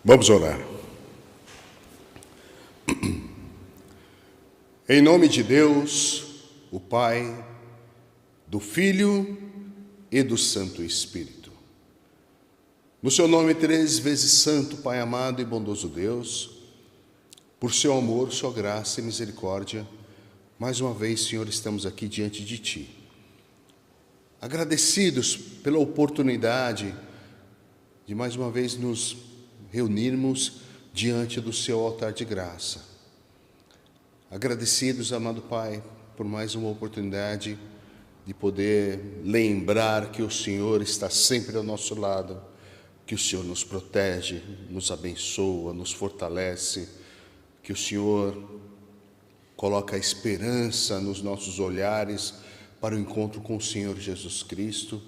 Vamos orar. Em nome de Deus, o Pai, do Filho e do Santo Espírito. No seu nome 3 vezes santo, Pai amado e bondoso Deus, por seu amor, sua graça e misericórdia, mais uma vez, Senhor, estamos aqui diante de Ti. Agradecidos pela oportunidade de mais uma vez nos reunirmos diante do seu altar de graça. Agradecidos, amado Pai, por mais uma oportunidade de poder lembrar que o Senhor está sempre ao nosso lado, que o Senhor nos protege, nos abençoa, nos fortalece, que o Senhor coloca a esperança nos nossos olhares para o encontro com o Senhor Jesus Cristo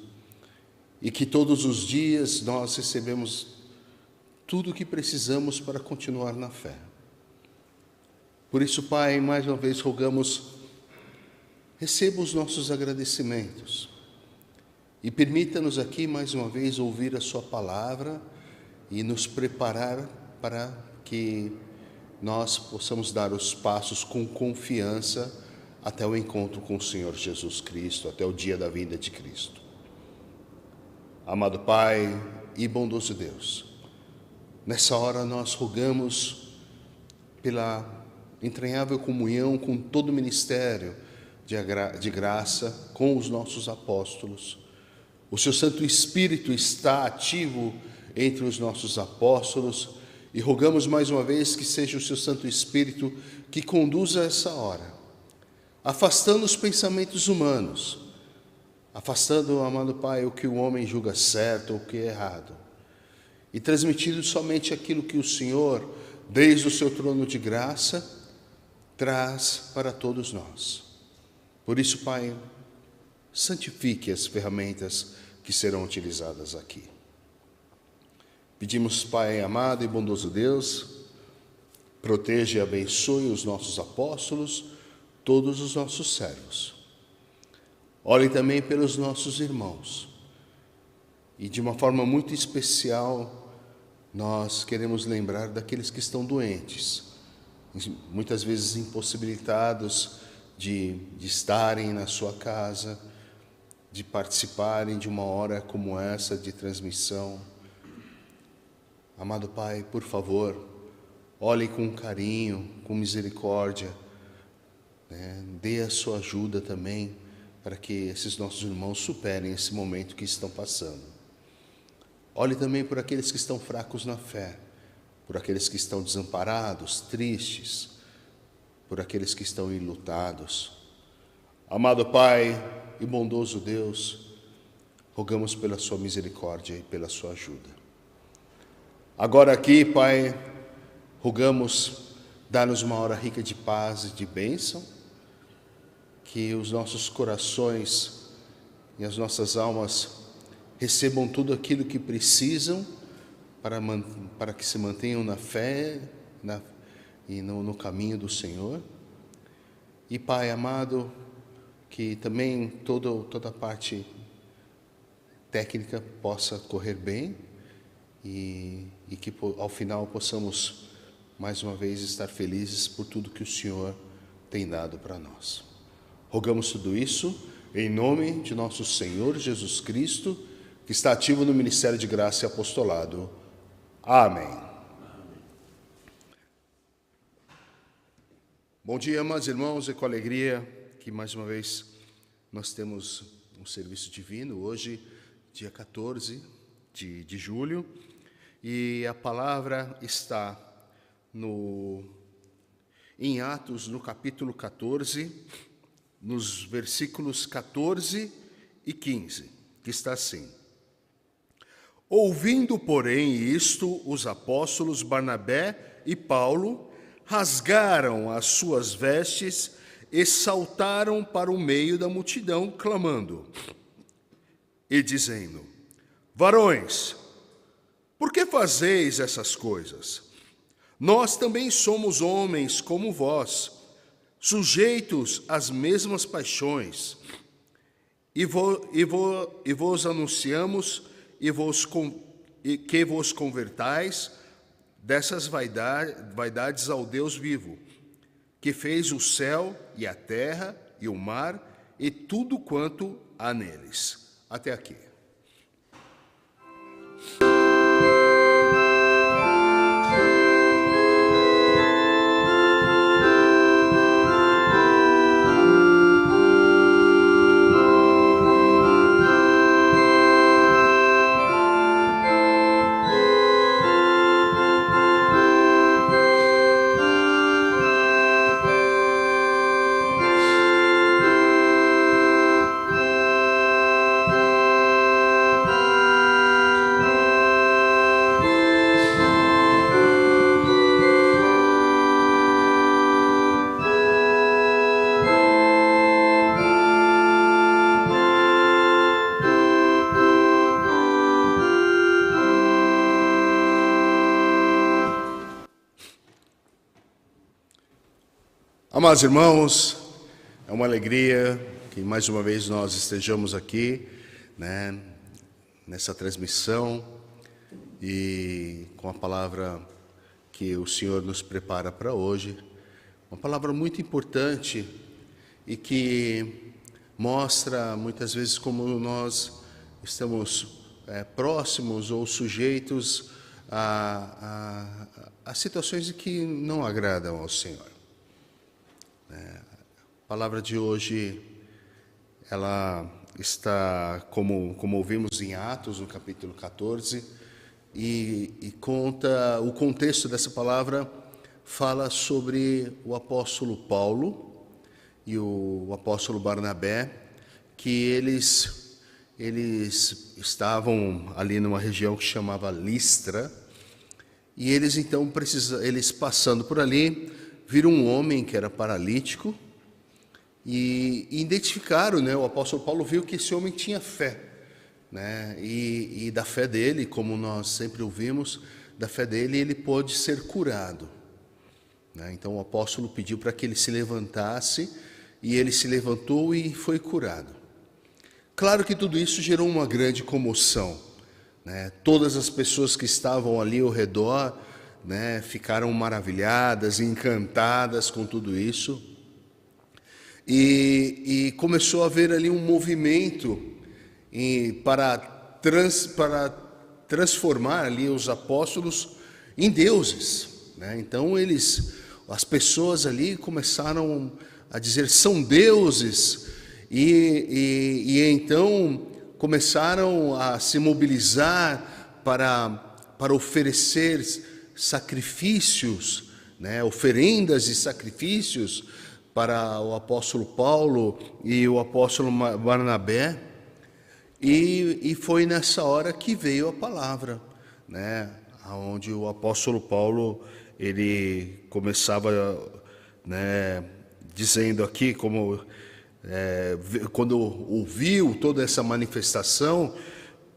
e que todos os dias nós recebemos tudo o que precisamos para continuar na fé. Por isso, Pai, mais uma vez rogamos, receba os nossos agradecimentos e permita-nos aqui mais uma vez ouvir a sua palavra e nos preparar para que nós possamos dar os passos com confiança até o encontro com o Senhor Jesus Cristo, até o dia da vinda de Cristo. Amado Pai e bondoso Deus, nessa hora nós rogamos pela entranhável comunhão com todo o ministério de graça, com os nossos apóstolos. O seu Santo Espírito está ativo entre os nossos apóstolos e rogamos mais uma vez que seja o seu Santo Espírito que conduza essa hora, afastando os pensamentos humanos, afastando, amado Pai, o que o homem julga certo ou o que é errado, e transmitindo somente aquilo que o Senhor, desde o seu trono de graça, traz para todos nós. Por isso, Pai, santifique as ferramentas que serão utilizadas aqui. Pedimos, Pai amado e bondoso Deus, proteja e abençoe os nossos apóstolos, todos os nossos servos. Ore também pelos nossos irmãos. E de uma forma muito especial, nós queremos lembrar daqueles que estão doentes, muitas vezes impossibilitados de estarem na sua casa, de participarem de uma hora como essa de transmissão. Amado Pai, por favor, olhe com carinho, com misericórdia, dê a sua ajuda também para que esses nossos irmãos superem esse momento que estão passando. Olhe também por aqueles que estão fracos na fé, por aqueles que estão desamparados, tristes, por aqueles que estão enlutados. Amado Pai e bondoso Deus, rogamos pela sua misericórdia e pela sua ajuda. Agora aqui, Pai, rogamos, dá-nos uma hora rica de paz e de bênção, que os nossos corações e as nossas almas recebam tudo aquilo que precisam para que se mantenham na fé e no caminho do Senhor. E, Pai amado, que também toda a parte técnica possa correr bem e que ao final possamos mais uma vez estar felizes por tudo que o Senhor tem dado para nós. Rogamos tudo isso em nome de nosso Senhor Jesus Cristo, que está ativo no ministério de graça e apostolado. Amém. Bom dia, amados irmãos, é com alegria que mais uma vez nós temos um serviço divino, hoje, dia 14 de julho, e a palavra está em Atos, no capítulo 14, nos versículos 14 e 15, que está assim: Ouvindo, porém, isto, os apóstolos Barnabé e Paulo rasgaram as suas vestes e saltaram para o meio da multidão, clamando e dizendo: Varões, por que fazeis essas coisas? Nós também somos homens como vós, sujeitos às mesmas paixões, e vos anunciamos que vos convertais dessas vaidades ao Deus vivo, que fez o céu e a terra e o mar e tudo quanto há neles. Até aqui. Amados irmãos, é uma alegria que mais uma vez nós estejamos aqui, né, nessa transmissão e com a palavra que o Senhor nos prepara para hoje, uma palavra muito importante e que mostra muitas vezes como nós estamos próximos ou sujeitos a situações que não agradam ao Senhor. A palavra de hoje, ela está, como ouvimos em Atos, no capítulo 14, e conta, o contexto dessa palavra fala sobre o apóstolo Paulo e o apóstolo Barnabé, que eles estavam ali numa região que chamava Listra, e eles então, eles passando por ali, viram um homem que era paralítico, e identificaram, né? O apóstolo Paulo viu que esse homem tinha fé, né? E da fé dele, como nós sempre ouvimos, da fé dele ele pôde ser curado, né? Então o apóstolo pediu para que ele se levantasse, e ele se levantou e foi curado. Claro que tudo isso gerou uma grande comoção, né? Todas as pessoas que estavam ali ao redor, né, ficaram maravilhadas, encantadas com tudo isso. E começou a haver ali um movimento para transformar ali os apóstolos em deuses, né? Então as pessoas ali começaram a dizer são deuses, e então começaram a se mobilizar para oferecer sacrifícios, né, oferendas e sacrifícios para o apóstolo Paulo e o apóstolo Barnabé, e foi nessa hora que veio a palavra, né, onde o apóstolo Paulo ele começava, né, dizendo aqui como quando ouviu toda essa manifestação,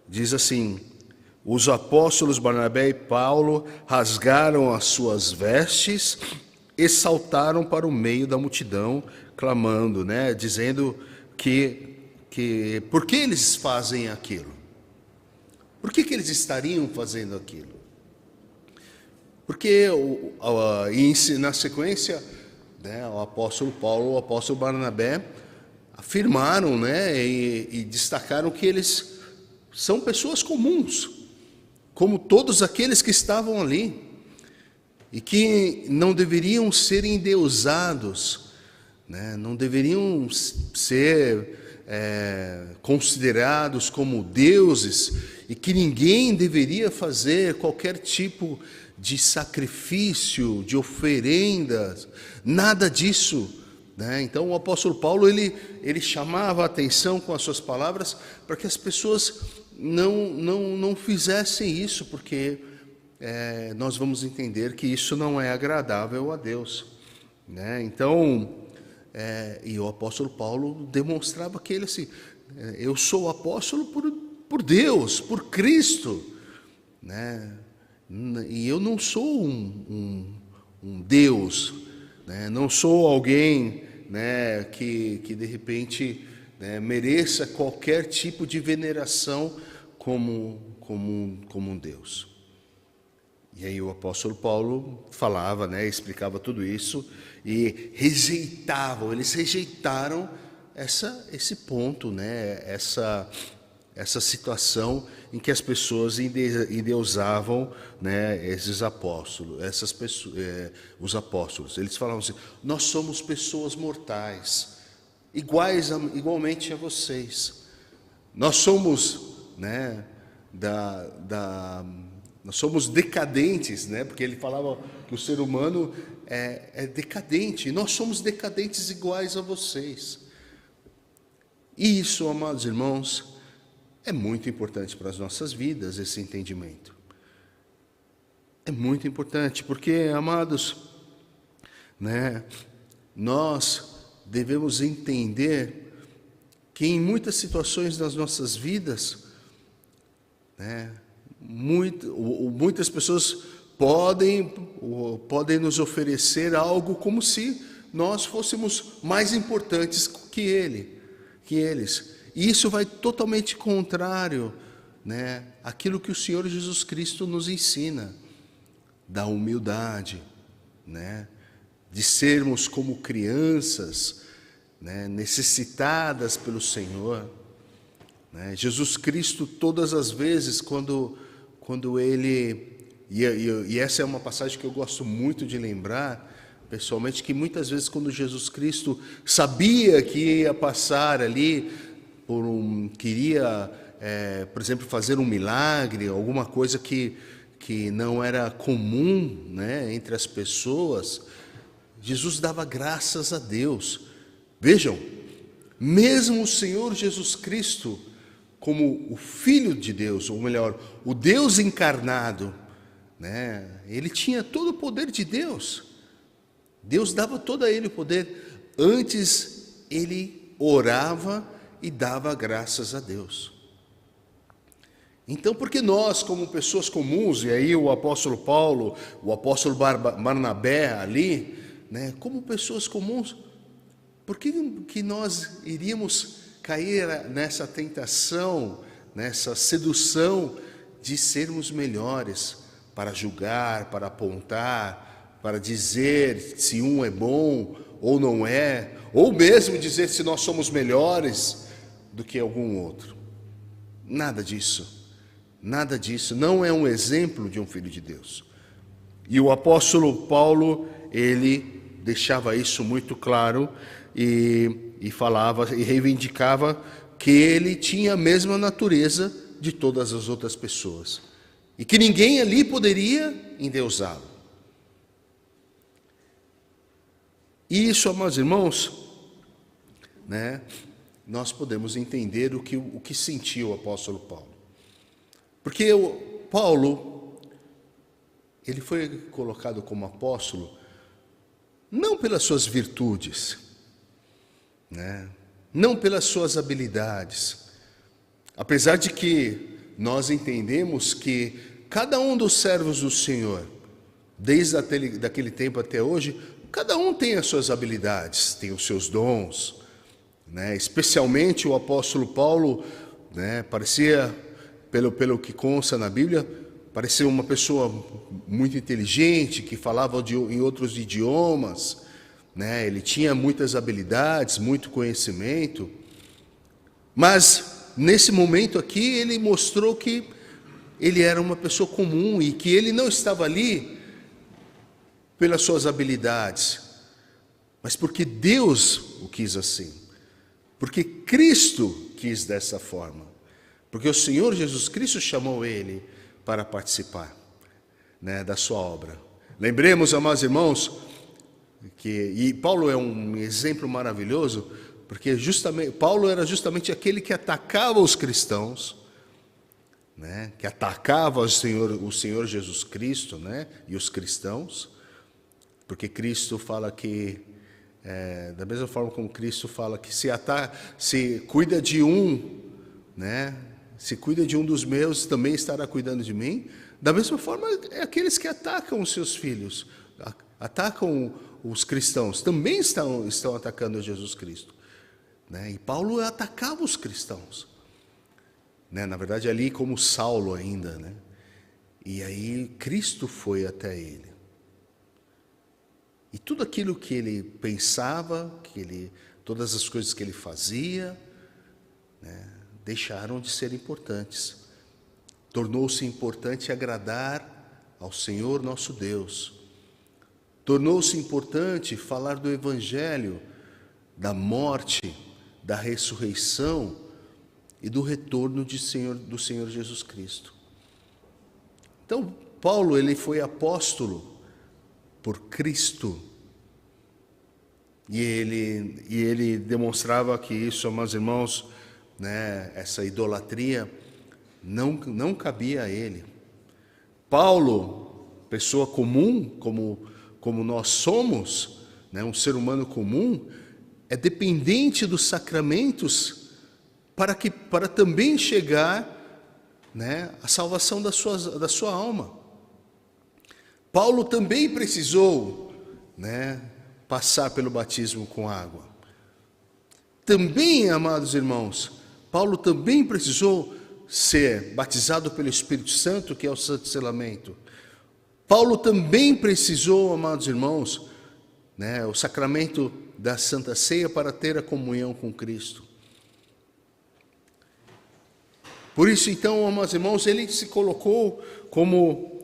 diz assim: os apóstolos Barnabé e Paulo rasgaram as suas vestes e saltaram para o meio da multidão, clamando, né, dizendo que por que eles fazem aquilo? Por que eles estariam fazendo aquilo? Porque na sequência, né, o apóstolo Paulo e o apóstolo Barnabé afirmaram, né, e destacaram que eles são pessoas comuns, como todos aqueles que estavam ali, e que não deveriam ser endeusados, né? Não deveriam ser considerados como deuses, e que ninguém deveria fazer qualquer tipo de sacrifício, de oferendas, nada disso, né? Então o apóstolo Paulo ele chamava a atenção com as suas palavras para que as pessoas não fizessem isso, porque nós vamos entender que isso não é agradável a Deus, né? Então, e o apóstolo Paulo demonstrava que ele assim, eu sou apóstolo por Deus, por Cristo, né? E eu não sou um Deus, né? Não sou alguém, né, que de repente, né, mereça qualquer tipo de veneração como um Deus. E aí o apóstolo Paulo falava, né, explicava tudo isso e eles rejeitaram esse ponto, né, essa situação em que as pessoas endeusavam, né, esses apóstolos, essas pessoas, os apóstolos. Eles falavam assim: nós somos pessoas mortais, igualmente a vocês. Nós somos, né, nós somos decadentes, né? Porque ele falava que o ser humano é decadente, e nós somos decadentes iguais a vocês. E isso, amados irmãos, é muito importante para as nossas vidas, esse entendimento. É muito importante, porque, amados, né, nós devemos entender que em muitas situações das nossas vidas, né, muitas pessoas podem nos oferecer algo como se nós fôssemos mais importantes que eles. E isso vai totalmente contrário, né, àquilo que o Senhor Jesus Cristo nos ensina, da humildade, né, de sermos como crianças, né, necessitadas pelo Senhor. Né? Jesus Cristo, todas as vezes, quando ele... E essa é uma passagem que eu gosto muito de lembrar, pessoalmente, que muitas vezes quando Jesus Cristo sabia que ia passar ali, queria, por exemplo, fazer um milagre, alguma coisa que não era comum, né, entre as pessoas, Jesus dava graças a Deus. Vejam, mesmo o Senhor Jesus Cristo, como o Filho de Deus, ou melhor, o Deus encarnado, né, ele tinha todo o poder de Deus. Deus dava todo a ele o poder. Antes ele orava e dava graças a Deus. Então, por que nós, como pessoas comuns, e aí o apóstolo Paulo, o apóstolo Barnabé ali, né, como pessoas comuns, por que nós iríamos cair nessa tentação, nessa sedução de sermos melhores, para julgar, para apontar, para dizer se um é bom ou não é, ou mesmo dizer se nós somos melhores do que algum outro? Nada disso, nada disso. Não é um exemplo de um filho de Deus. E o apóstolo Paulo, ele deixava isso muito claro e falava e reivindicava que ele tinha a mesma natureza de todas as outras pessoas e que ninguém ali poderia endeusá-lo. E isso, amados irmãos, né, nós podemos entender o que sentiu o apóstolo Paulo. Porque Paulo, ele foi colocado como apóstolo não pelas suas virtudes, né, não pelas suas habilidades, apesar de que nós entendemos que cada um dos servos do Senhor, desde daquele tempo até hoje, cada um tem as suas habilidades, tem os seus dons, né? Especialmente o apóstolo Paulo, né, parecia, pelo que consta na Bíblia, parecia uma pessoa muito inteligente, que falava em outros idiomas, né? Ele tinha muitas habilidades, muito conhecimento, mas nesse momento aqui ele mostrou que ele era uma pessoa comum e que ele não estava ali pelas suas habilidades, mas porque Deus o quis assim, porque Cristo quis dessa forma, porque o Senhor Jesus Cristo chamou ele para participar, né, da sua obra. Lembremos, amados irmãos, e Paulo é um exemplo maravilhoso, porque Paulo era justamente aquele que atacava os cristãos, né, que atacava o Senhor Jesus Cristo, né, e os cristãos, porque Cristo fala que, da mesma forma como Cristo fala que se cuida de um, né, se cuida de um dos meus, também estará cuidando de mim. Da mesma forma, aqueles que atacam os seus filhos, atacam os cristãos, também estão atacando Jesus Cristo, né? E Paulo atacava os cristãos, né? Na verdade, ali como Saulo ainda, né? E aí Cristo foi até ele. E tudo aquilo que ele pensava, todas as coisas que ele fazia, né, deixaram de ser importantes. Tornou-se importante agradar ao Senhor nosso Deus. Tornou-se importante falar do Evangelho, da morte, da ressurreição e do retorno do Senhor Jesus Cristo. Então, Paulo, ele foi apóstolo por Cristo. E ele demonstrava que isso, amados irmãos, né, essa idolatria não cabia a ele. Paulo, pessoa comum, como nós somos, né, um ser humano comum, é dependente dos sacramentos para também chegar, né, à salvação da sua alma. Paulo também precisou, né, passar pelo batismo com água. Também, amados irmãos, Paulo também precisou ser batizado pelo Espírito Santo, que é o santo selamento. Paulo também precisou, amados irmãos, né, o sacramento da Santa Ceia para ter a comunhão com Cristo. Por isso, então, amados irmãos, ele se colocou como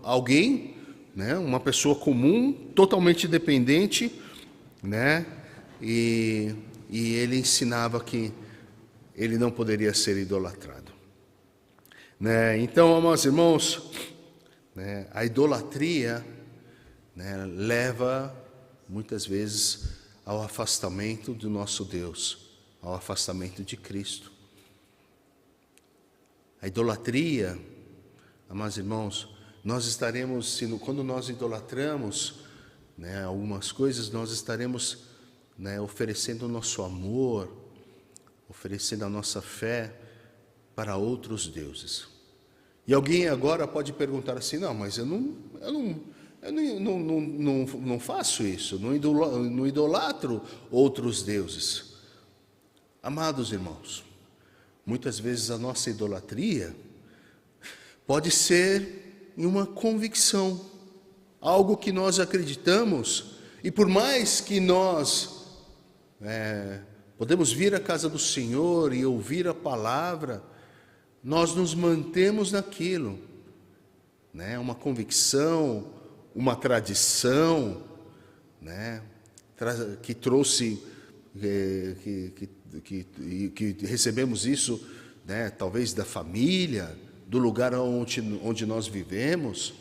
alguém, né, uma pessoa comum, totalmente dependente, né, e ele ensinava que ele não poderia ser idolatrado. Né? Então, amados irmãos, né, a idolatria, né, leva muitas vezes ao afastamento do nosso Deus, ao afastamento de Cristo. A idolatria, amados irmãos, nós estaremos, quando nós idolatramos, né, algumas coisas, nós estaremos, né, oferecendo o nosso amor, oferecendo a nossa fé para outros deuses. E alguém agora pode perguntar assim: não, mas eu não faço isso, não idolatro outros deuses. Amados irmãos, muitas vezes a nossa idolatria pode ser em uma convicção, algo que nós acreditamos, e por mais que nós podemos vir à casa do Senhor e ouvir a palavra, nós nos mantemos naquilo, né? Uma convicção, uma tradição, né? Que trouxe, que recebemos isso, né? Talvez da família, do lugar onde nós vivemos.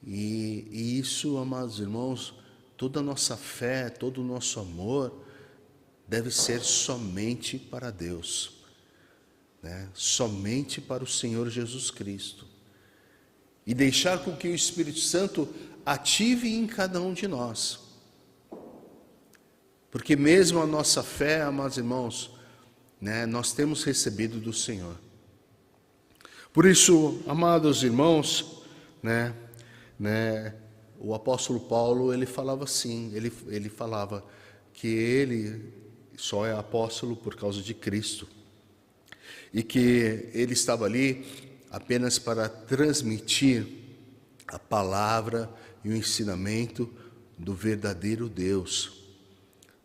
E isso, amados irmãos, toda a nossa fé, todo o nosso amor deve ser somente para Deus, né? Somente para o Senhor Jesus Cristo. E deixar com que o Espírito Santo ative em cada um de nós. Porque mesmo a nossa fé, amados irmãos, né, nós temos recebido do Senhor. Por isso, amados irmãos, né, o apóstolo Paulo, ele falava assim, ele falava que ele só é apóstolo por causa de Cristo, e que ele estava ali apenas para transmitir a palavra e o ensinamento do verdadeiro Deus,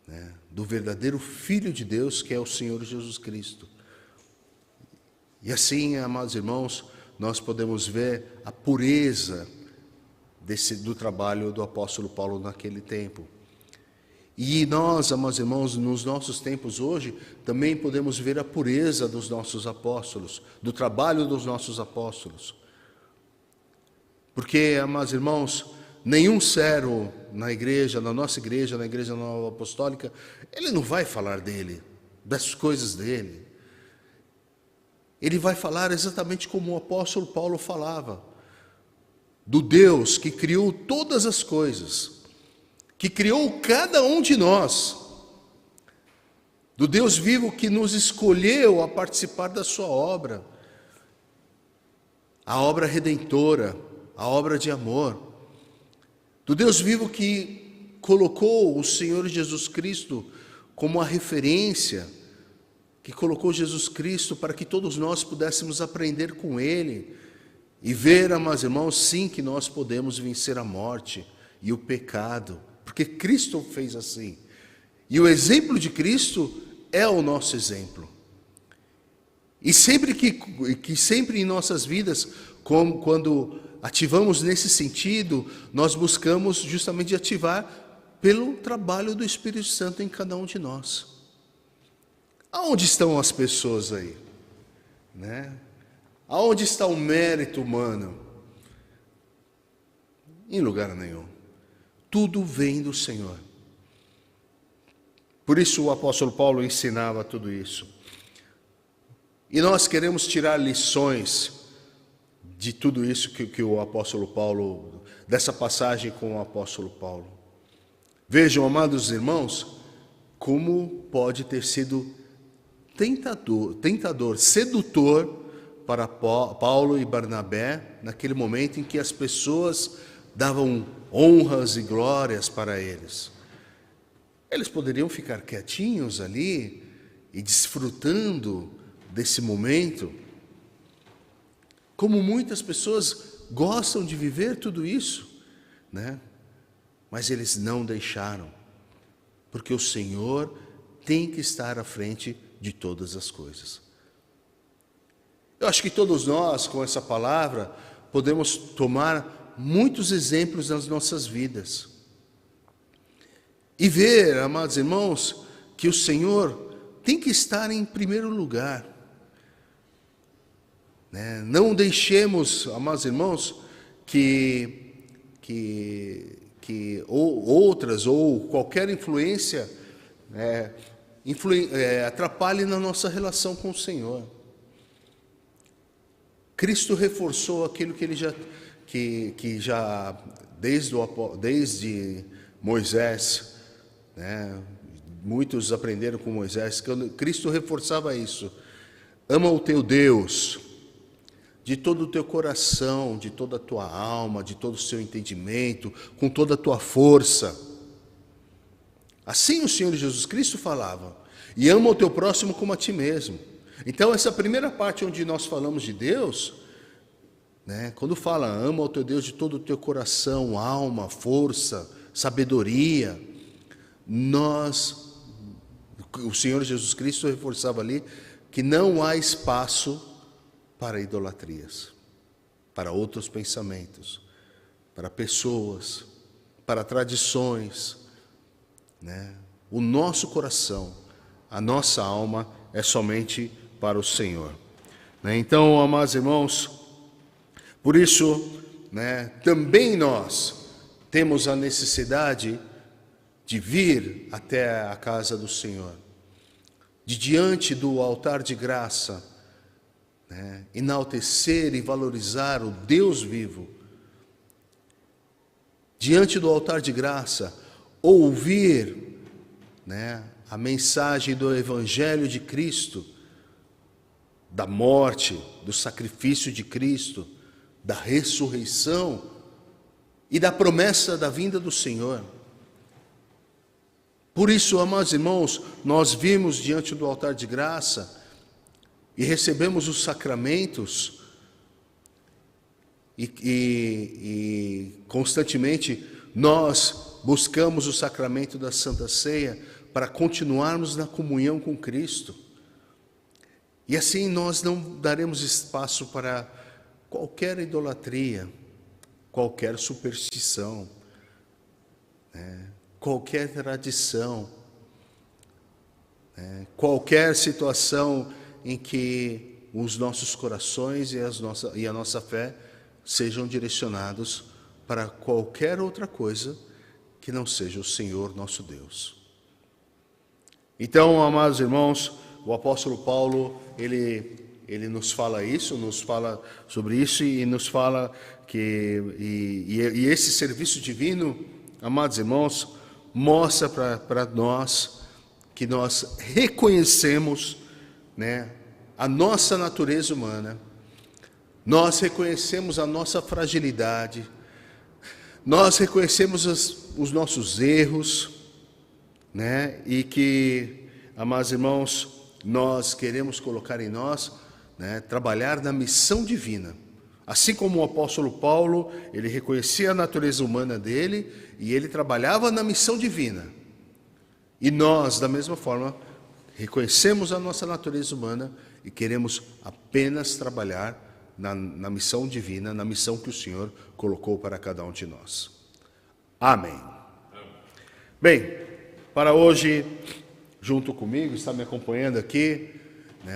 né, do verdadeiro Filho de Deus, que é o Senhor Jesus Cristo. E assim, amados irmãos, nós podemos ver a pureza do trabalho do apóstolo Paulo naquele tempo. E nós, amados irmãos, nos nossos tempos hoje, também podemos ver a pureza dos nossos apóstolos, do trabalho dos nossos apóstolos. Porque, amados irmãos, nenhum servo na igreja, na nossa igreja, na igreja nova apostólica, ele não vai falar dele, das coisas dele. Ele vai falar exatamente como o apóstolo Paulo falava, do Deus que criou todas as coisas, que criou cada um de nós, do Deus vivo que nos escolheu a participar da sua obra, a obra redentora, a obra de amor, do Deus vivo que colocou o Senhor Jesus Cristo como a referência, que colocou Jesus Cristo para que todos nós pudéssemos aprender com Ele e ver, amados irmãos, sim, que nós podemos vencer a morte e o pecado, porque Cristo fez assim. E o exemplo de Cristo é o nosso exemplo. E sempre sempre em nossas vidas, quando ativamos nesse sentido, nós buscamos justamente ativar pelo trabalho do Espírito Santo em cada um de nós. Aonde estão as pessoas aí? Né? Aonde está o mérito humano? Em lugar nenhum. Tudo vem do Senhor. Por isso o apóstolo Paulo ensinava tudo isso. E nós queremos tirar lições de tudo isso que o apóstolo Paulo, dessa passagem com o apóstolo Paulo. Vejam, amados irmãos, como pode ter sido tentador, sedutor para Paulo e Barnabé, naquele momento em que as pessoas davam honras e glórias para eles. Eles poderiam ficar quietinhos ali e desfrutando desse momento, como muitas pessoas gostam de viver tudo isso, né? Mas eles não deixaram, porque o Senhor tem que estar à frente de todas as coisas. Eu acho que todos nós, com essa palavra, podemos tomar muitos exemplos nas nossas vidas e ver, amados irmãos, que o Senhor tem que estar em primeiro lugar. Não deixemos, amados irmãos, que outras ou qualquer influência atrapalhe na nossa relação com o Senhor. Cristo reforçou aquilo que ele já desde Moisés, muitos aprenderam com Moisés, que Cristo reforçava isso. Ama o teu Deus de todo o teu coração, de toda a tua alma, de todo o seu entendimento, com toda a tua força. Assim o Senhor Jesus Cristo falava. E ama o teu próximo como a ti mesmo. Então essa primeira parte onde nós falamos de Deus, quando fala ama o teu Deus de todo o teu coração, alma, força, sabedoria, o Senhor Jesus Cristo reforçava ali que não há espaço para idolatrias, para outros pensamentos, para pessoas, para tradições. O nosso coração, a nossa alma é somente para o Senhor. Então, amados irmãos, por isso, também nós temos a necessidade de vir até a casa do Senhor, de diante do altar de graça, enaltecer e valorizar o Deus vivo, diante do altar de graça, ouvir a mensagem do Evangelho de Cristo, da morte, do sacrifício de Cristo, da ressurreição e da promessa da vinda do Senhor. Por isso, amados irmãos, nós vimos diante do altar de graça e recebemos os sacramentos e constantemente nós buscamos o sacramento da Santa Ceia para continuarmos na comunhão com Cristo. E assim nós não daremos espaço para qualquer idolatria, qualquer superstição, qualquer tradição, qualquer situação em que os nossos corações e a nossa fé sejam direcionados para qualquer outra coisa que não seja o Senhor nosso Deus. Então, amados irmãos, o apóstolo Paulo, ele nos fala isso, nos fala sobre isso e nos fala que esse serviço divino, amados irmãos, mostra para nós que nós reconhecemos a nossa natureza humana, nós reconhecemos a nossa fragilidade, nós reconhecemos os nossos erros, e que, amados irmãos, nós queremos colocar em nós, trabalhar na missão divina. Assim como o apóstolo Paulo, ele reconhecia a natureza humana dele e ele trabalhava na missão divina. E nós, da mesma forma, reconhecemos a nossa natureza humana e queremos apenas trabalhar na missão divina, na missão que o Senhor colocou para cada um de nós. Amém. Bem, para hoje, junto comigo, está me acompanhando aqui,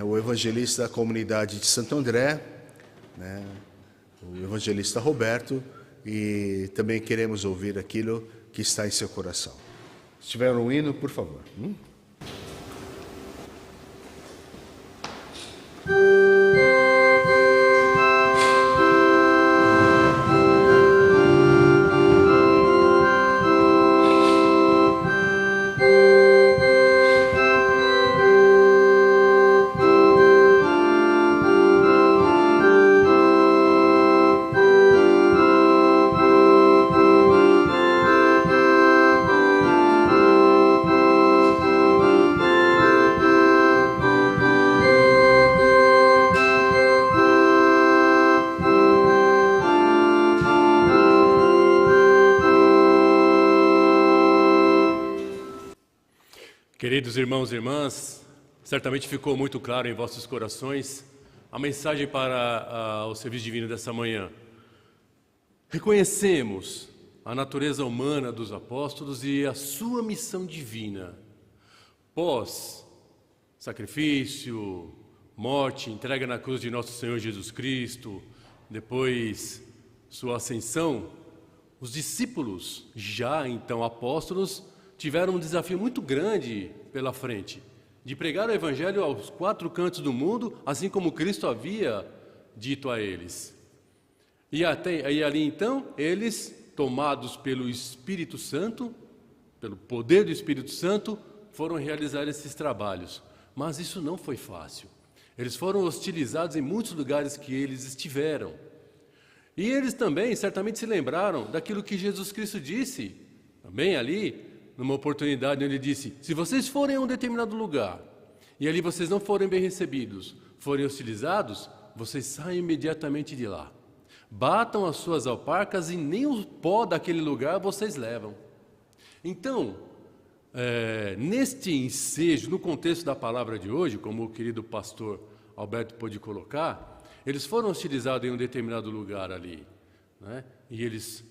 o evangelista da comunidade de Santo André, o evangelista Roberto, e também queremos ouvir aquilo que está em seu coração. Se tiver um hino, por favor. Queridos irmãos e irmãs, certamente ficou muito claro em vossos corações a mensagem para o serviço divino dessa manhã. Reconhecemos a natureza humana dos apóstolos e a sua missão divina. Pós sacrifício, morte, entrega na cruz de nosso Senhor Jesus Cristo, depois sua ascensão, os discípulos, já então apóstolos, tiveram um desafio muito grande pela frente, de pregar o Evangelho aos 4 cantos do mundo, assim como Cristo havia dito a eles. E ali então, eles, tomados pelo Espírito Santo, pelo poder do Espírito Santo, foram realizar esses trabalhos. Mas isso não foi fácil. Eles foram hostilizados em muitos lugares que eles estiveram. E eles também certamente se lembraram daquilo que Jesus Cristo disse, também ali, numa oportunidade onde ele disse: se vocês forem a um determinado lugar e ali vocês não forem bem recebidos, forem hostilizados, vocês saem imediatamente de lá. Batam as suas alparcas e nem o pó daquele lugar vocês levam. Então, neste ensejo, no contexto da palavra de hoje, como o querido pastor Alberto pôde colocar, eles foram hostilizados em um determinado lugar ali, e eles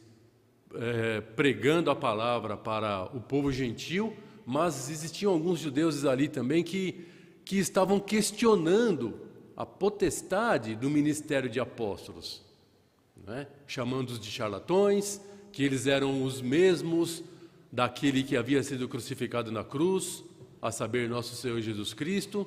pregando a palavra para o povo gentil, mas existiam alguns judeus ali também que estavam questionando a potestade do ministério de apóstolos, chamando-os de charlatões, que eles eram os mesmos daquele que havia sido crucificado na cruz, a saber, nosso Senhor Jesus Cristo,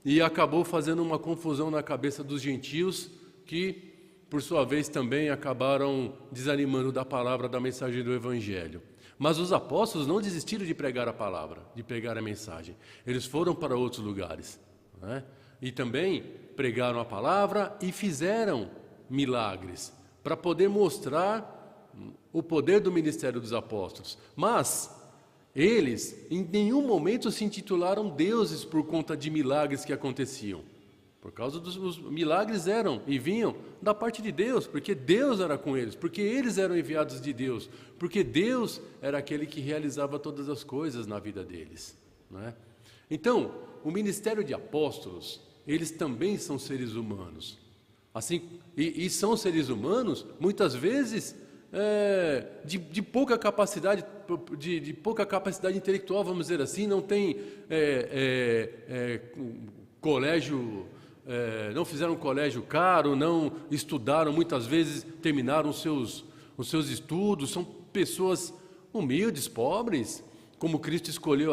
e acabou fazendo uma confusão na cabeça dos gentios que, por sua vez, também acabaram desanimando da palavra, da mensagem do Evangelho. Mas os apóstolos não desistiram de pregar a palavra, de pregar a mensagem. Eles foram para outros lugares, e também pregaram a palavra e fizeram milagres, para poder mostrar o poder do ministério dos apóstolos. Mas eles, em nenhum momento, se intitularam deuses por conta de milagres que aconteciam. Por causa dos milagres eram e vinham da parte de Deus, porque Deus era com eles, porque eles eram enviados de Deus, porque Deus era aquele que realizava todas as coisas na vida deles. Então, o ministério de apóstolos, eles também são seres humanos. Assim, e são seres humanos, muitas vezes, de pouca capacidade, de pouca capacidade intelectual, vamos dizer assim, não tem colégio. Não fizeram um colégio caro, não estudaram, muitas vezes terminaram os seus estudos, são pessoas humildes, pobres, como Cristo escolheu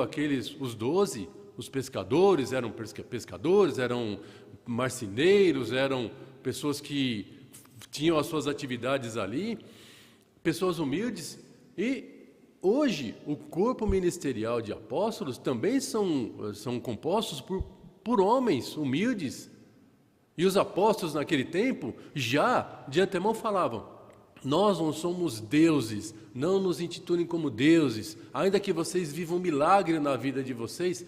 os 12, os pescadores, eram pescadores, eram marceneiros, eram pessoas que tinham as suas atividades ali, pessoas humildes. E hoje o corpo ministerial de apóstolos também são compostos por homens humildes. E os apóstolos naquele tempo já de antemão falavam: Nós não somos deuses, não nos intitulem como deuses, ainda que vocês vivam um milagre na vida de vocês,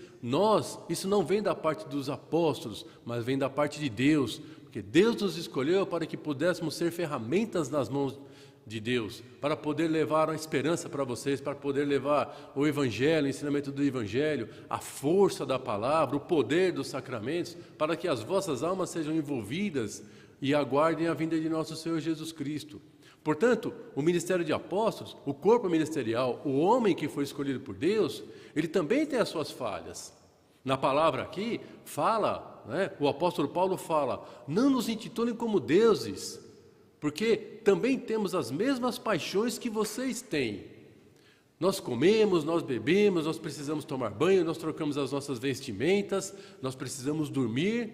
isso não vem da parte dos apóstolos, mas vem da parte de Deus, porque Deus nos escolheu para que pudéssemos ser ferramentas nas mãos de Deus, para poder levar a esperança para vocês, para poder levar o Evangelho, o ensinamento do Evangelho, a força da palavra, o poder dos sacramentos, para que as vossas almas sejam envolvidas e aguardem a vinda de nosso Senhor Jesus Cristo. Portanto, o ministério de apóstolos, o corpo ministerial, o homem que foi escolhido por Deus, ele também tem as suas falhas. Na palavra aqui, o apóstolo Paulo fala, não nos intitulem como deuses, porque também temos as mesmas paixões que vocês têm. Nós comemos, nós bebemos, nós precisamos tomar banho, nós trocamos as nossas vestimentas, nós precisamos dormir.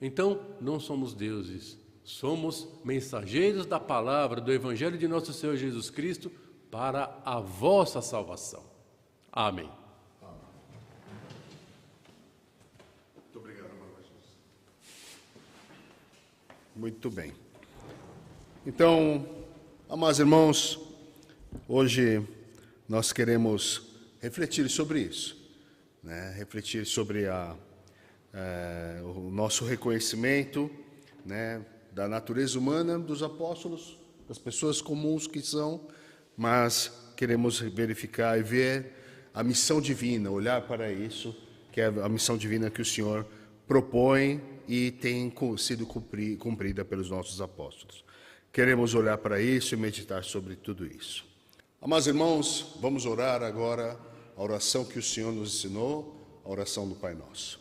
Então, não somos deuses. Somos mensageiros da palavra, do Evangelho de nosso Senhor Jesus Cristo para a vossa salvação. Amém. Muito obrigado, irmão Jesus. Muito bem. Então, amados irmãos, hoje nós queremos refletir sobre isso, né? Refletir sobre o nosso reconhecimento, né, da natureza humana dos apóstolos, das pessoas comuns que são, mas queremos verificar e ver a missão divina, olhar para isso, que é a missão divina que o Senhor propõe e tem sido cumprida pelos nossos apóstolos. Queremos olhar para isso e meditar sobre tudo isso. Amados irmãos, vamos orar agora a oração que o Senhor nos ensinou, a oração do Pai Nosso.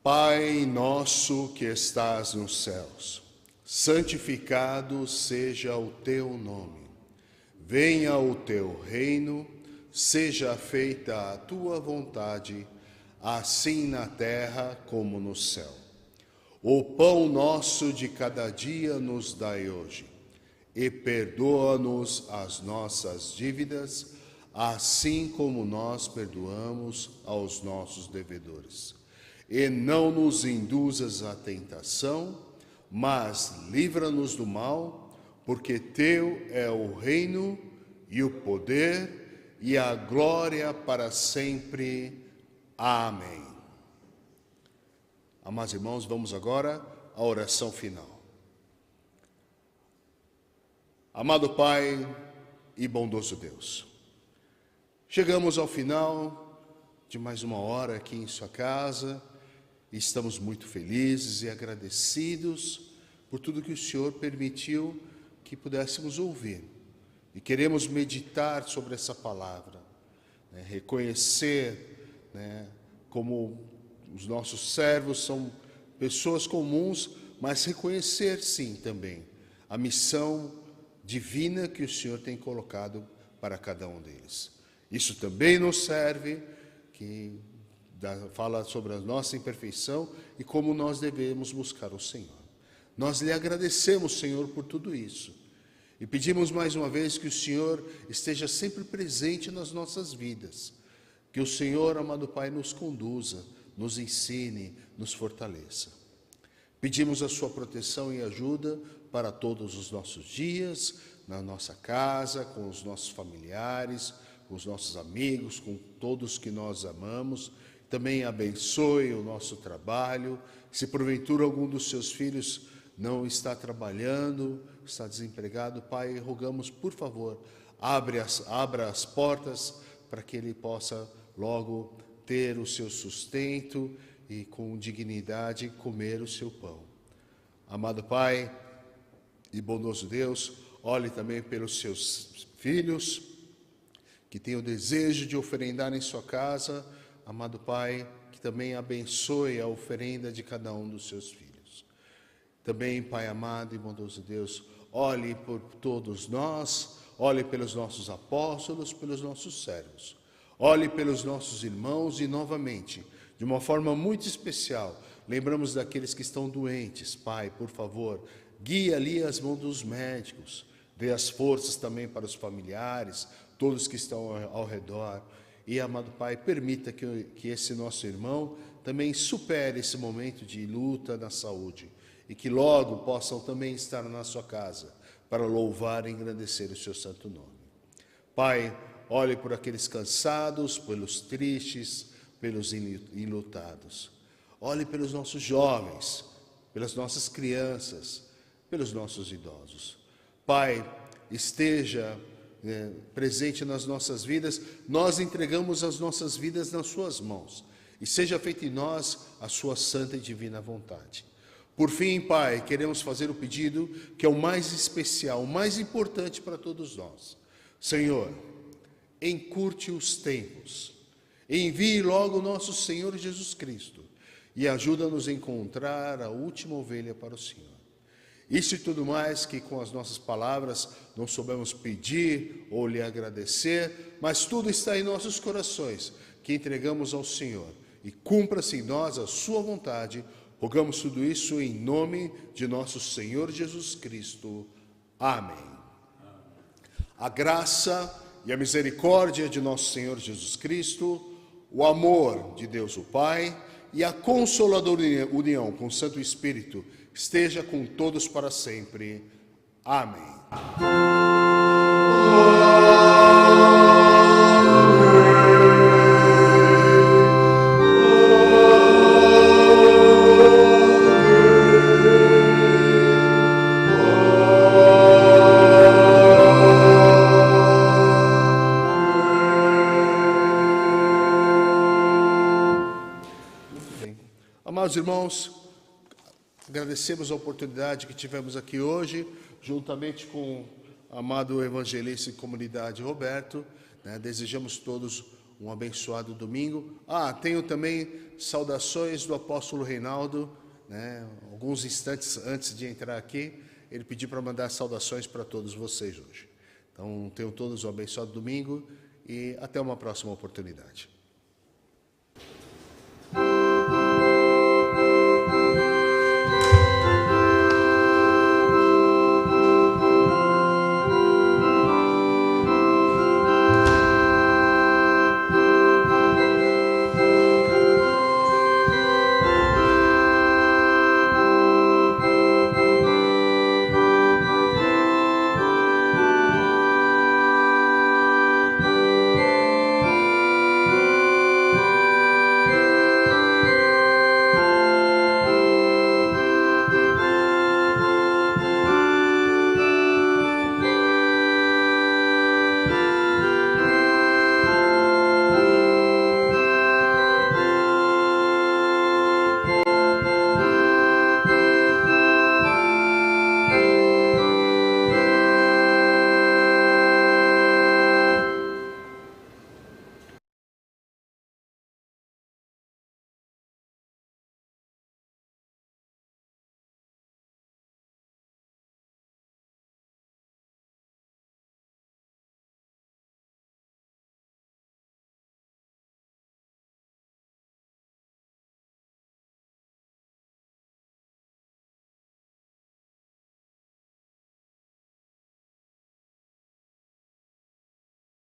Pai nosso que estás nos céus, santificado seja o teu nome. Venha o teu reino, seja feita a tua vontade, assim na terra como no céu. O pão nosso de cada dia nos dai hoje, e perdoa-nos as nossas dívidas, assim como nós perdoamos aos nossos devedores. E não nos induzas à tentação, mas livra-nos do mal, porque teu é o reino e o poder e a glória para sempre. Amém. Amados irmãos, vamos agora à oração final. Amado Pai e bondoso Deus, chegamos ao final de mais uma hora aqui em sua casa e estamos muito felizes e agradecidos por tudo que o Senhor permitiu que pudéssemos ouvir. E queremos meditar sobre essa palavra, né, reconhecer, né, como os nossos servos são pessoas comuns, mas reconhecer sim também a missão divina que o Senhor tem colocado para cada um deles. Isso também nos serve, que fala sobre a nossa imperfeição e como nós devemos buscar o Senhor. Nós lhe agradecemos, Senhor, por tudo isso. E pedimos mais uma vez que o Senhor esteja sempre presente nas nossas vidas. Que o Senhor, amado Pai, nos conduza, nos ensine, nos fortaleça. Pedimos a sua proteção e ajuda para todos os nossos dias, na nossa casa, com os nossos familiares, com os nossos amigos, com todos que nós amamos. Também abençoe o nosso trabalho. Se porventura algum dos seus filhos não está trabalhando, está desempregado, Pai, rogamos, por favor, abra as portas para que ele possa logo ter o seu sustento e com dignidade comer o seu pão. Amado Pai e bondoso Deus, olhe também pelos seus filhos que têm o desejo de oferendar em sua casa. Amado Pai, que também abençoe a oferenda de cada um dos seus filhos. Também, Pai amado e bondoso Deus, olhe por todos nós, olhe pelos nossos apóstolos, pelos nossos servos. Olhe pelos nossos irmãos e, novamente, de uma forma muito especial, lembramos daqueles que estão doentes. Pai, por favor, guie ali as mãos dos médicos, dê as forças também para os familiares, todos que estão ao redor. E, amado Pai, permita que esse nosso irmão também supere esse momento de luta na saúde e que logo possam também estar na sua casa, para louvar e engrandecer o seu santo nome. Pai, olhe por aqueles cansados, pelos tristes, pelos enlutados. Olhe pelos nossos jovens, pelas nossas crianças, pelos nossos idosos. Pai, esteja presente nas nossas vidas. Nós entregamos as nossas vidas nas suas mãos. E seja feita em nós a sua santa e divina vontade. Por fim, Pai, queremos fazer o pedido que é o mais especial, o mais importante para todos nós. Senhor, encurte os tempos, envie logo o nosso Senhor Jesus Cristo e ajuda-nos a encontrar a última ovelha para o Senhor. Isso e tudo mais que com as nossas palavras não soubemos pedir ou lhe agradecer, mas tudo está em nossos corações, que entregamos ao Senhor. E cumpra-se em nós a sua vontade. Rogamos tudo isso em nome de nosso Senhor Jesus Cristo. Amém. A graça e a misericórdia de nosso Senhor Jesus Cristo, o amor de Deus o Pai e a consoladora união com o Santo Espírito esteja com todos para sempre. Amém. Amados irmãos, agradecemos a oportunidade que tivemos aqui hoje, juntamente com o amado evangelista e comunidade Roberto, desejamos todos um abençoado domingo. Tenho também saudações do apóstolo Reinaldo, alguns instantes antes de entrar aqui, ele pediu para mandar saudações para todos vocês hoje. Então, tenham todos um abençoado domingo e até uma próxima oportunidade.